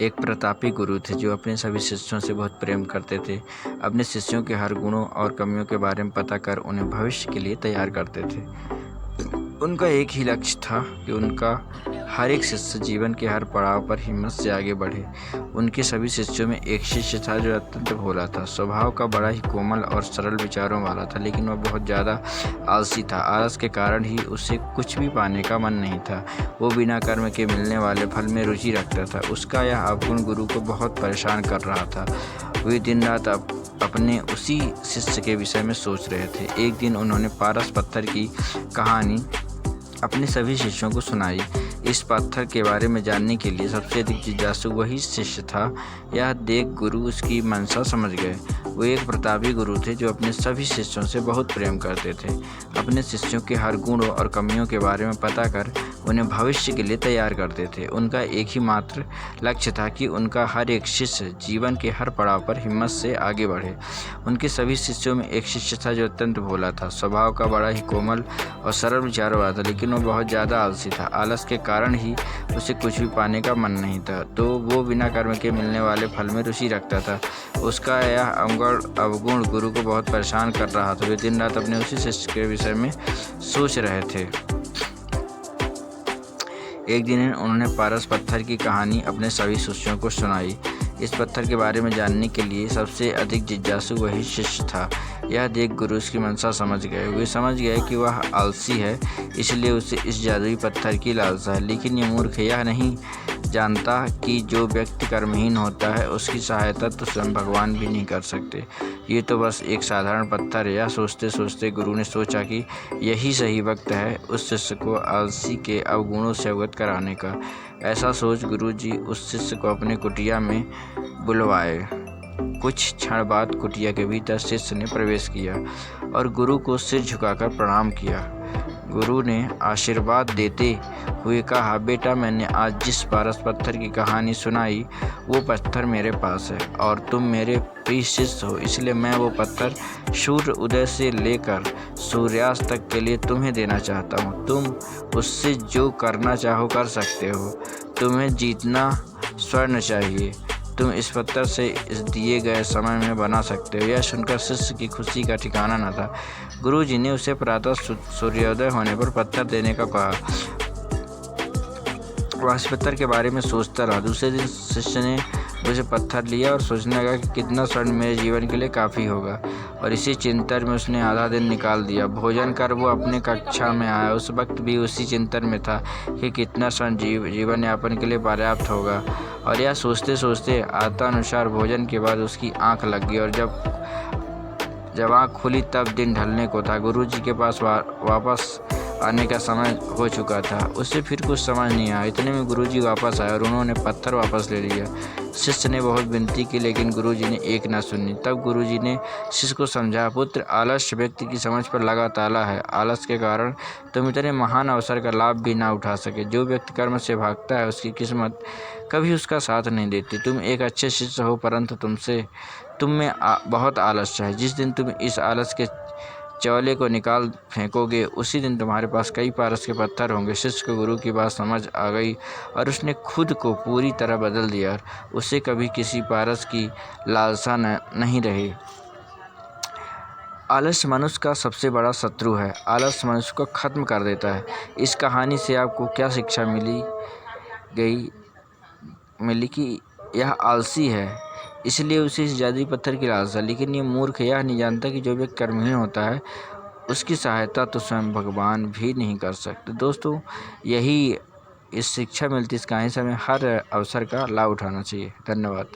एक प्रतापी गुरु थे जो अपने सभी शिष्यों से बहुत प्रेम करते थे। अपने शिष्यों के हर गुणों और कमियों के बारे में पता कर उन्हें भविष्य के लिए तैयार करते थे। उनका एक ही लक्ष्य था कि उनका हर एक शिष्य जीवन के हर पड़ाव पर हिम्मत से आगे बढ़े। उनके सभी शिष्यों में एक शिष्य था जो अत्यंत भोला था, स्वभाव का बड़ा ही कोमल और सरल विचारों वाला था, लेकिन वह बहुत ज़्यादा आलसी था। आलस के कारण ही उसे कुछ भी पाने का मन नहीं था। वो बिना कर्म के मिलने वाले फल में रुचि रखता था। उसका यह अवगुण गुरु को बहुत परेशान कर रहा था। वे दिन रात अपने उसी शिष्य के विषय में सोच रहे थे। एक दिन उन्होंने पारस पत्थर की कहानी अपने सभी शिष्यों को सुनाई। इस पत्थर के बारे में जानने के लिए सबसे अधिक जिज्ञासु वही शिष्य था। यह देख गुरु उसकी मंशा समझ गए। वो एक प्रतापी गुरु थे जो अपने सभी शिष्यों से बहुत प्रेम करते थे। अपने शिष्यों के हर गुणों और कमियों के बारे में पता कर उन्हें भविष्य के लिए तैयार करते थे। उनका एक ही मात्र लक्ष्य था कि उनका हर एक शिष्य जीवन के हर पड़ाव पर हिम्मत से आगे बढ़े। उनके सभी शिष्यों में एक शिष्य था जो अत्यंत भोला था, स्वभाव का बड़ा ही कोमल और सरल विचारों वाला था, लेकिन वो बहुत ज़्यादा आलसी था। आलस के कारण ही उसे कुछ भी पाने का मन नहीं था, तो वो बिना कर्म के मिलने वाले फल में रुचि रखता था। उसका यह अवगुण गुरु को बहुत परेशान कर रहा था। वे दिन रात अपने उसी शिष्य के विषय में सोच रहे थे। एक दिन उन्होंने पारस पत्थर की कहानी अपने सभी शिष्यों को सुनाई। इस पत्थर के बारे में जानने के लिए सबसे अधिक जिज्ञासु वही शिष्य था। यह देख गुरु उसकी मंशा समझ गए। वे समझ गए कि वह आलसी है, इसलिए उसे इस जादुई पत्थर की लालसा है। लेकिन ये मूर्ख यह नहीं जानता कि जो व्यक्ति कर्महीन होता है उसकी सहायता तो स्वयं भगवान भी नहीं कर सकते। ये तो बस एक साधारण पत्थर है। यह सोचते सोचते गुरु ने सोचा कि यही सही वक्त है उस शिष्य को आलसी के अवगुणों से अवगत कराने का। ऐसा सोच गुरु जी उस शिष्य को अपने कुटिया में बुलवाए। कुछ क्षण बाद कुटिया के भीतर शिष्य ने प्रवेश किया और गुरु को सिर झुकाकर प्रणाम किया। गुरु ने आशीर्वाद देते हुए कहा, बेटा, मैंने आज जिस पारस पत्थर की कहानी सुनाई वो पत्थर मेरे पास है और तुम मेरे प्रिय शिष्य हो, इसलिए मैं वो पत्थर सूर्य उदय से लेकर सूर्यास्त तक के लिए तुम्हें देना चाहता हूँ। तुम उससे जो करना चाहो कर सकते हो। तुम्हें जीतना स्वर्ण चाहिए, तुम इस पत्थर से इस दिए गए समय में बना सकते हो। यह सुनकर शिष्य की खुशी का ठिकाना न था। गुरुजी ने उसे प्रातः सूर्योदय होने पर पत्थर देने का कहा। वह इस पत्थर के बारे में सोचता रहा। दूसरे दिन शिष्य ने उसे पत्थर लिया और सोचने लगा कि कितना स्वर्ण मेरे जीवन के लिए काफ़ी होगा, और इसी चिंतन में उसने आधा दिन निकाल दिया। भोजन कर वो अपने कक्षा में आया। उस वक्त भी उसी चिंतन में था कि कितना स्वर्ण जीवन यापन के लिए पर्याप्त होगा, और यह सोचते सोचते आदतानुसार भोजन के बाद उसकी आँख लग गई, और जब आँख खुली तब दिन ढलने को था। गुरुजी के पास वापस आने का समय हो चुका था। उससे फिर कुछ समझ नहीं आया। इतने में गुरुजी वापस आए और उन्होंने पत्थर वापस ले लिया। शिष्य ने बहुत विनती की, लेकिन गुरुजी ने एक न सुनी। तब गुरुजी ने शिष्य को समझाया, पुत्र, आलस्य व्यक्ति की समझ पर लगा ताला है। आलस के कारण तुम इतने महान अवसर का लाभ भी ना उठा सके। जो व्यक्ति कर्म से भागता है उसकी किस्मत कभी उसका साथ नहीं देती। तुम एक अच्छे शिष्य हो, परंतु तुम में बहुत आलस्य है। जिस दिन तुम इस आलस के चौले को निकाल फेंकोगे उसी दिन तुम्हारे पास कई पारस के पत्थर होंगे। शिष्य को गुरु की बात समझ आ गई और उसने खुद को पूरी तरह बदल दिया। उसे कभी किसी पारस की लालसा नहीं रही। आलस मनुष्य का सबसे बड़ा शत्रु है। आलस मनुष्य को खत्म कर देता है। इस कहानी से आपको क्या शिक्षा मिली कि यह आलसी है, इसलिए उसे इस जादुई पत्थर की लालसा। लेकिन ये मूर्ख यह नहीं जानता कि जो व्यक्ति कर्महीन होता है उसकी सहायता तो स्वयं भगवान भी नहीं कर सकते। दोस्तों, यही इस शिक्षा मिलती इस कहानी से हमें हर अवसर का लाभ उठाना चाहिए। धन्यवाद।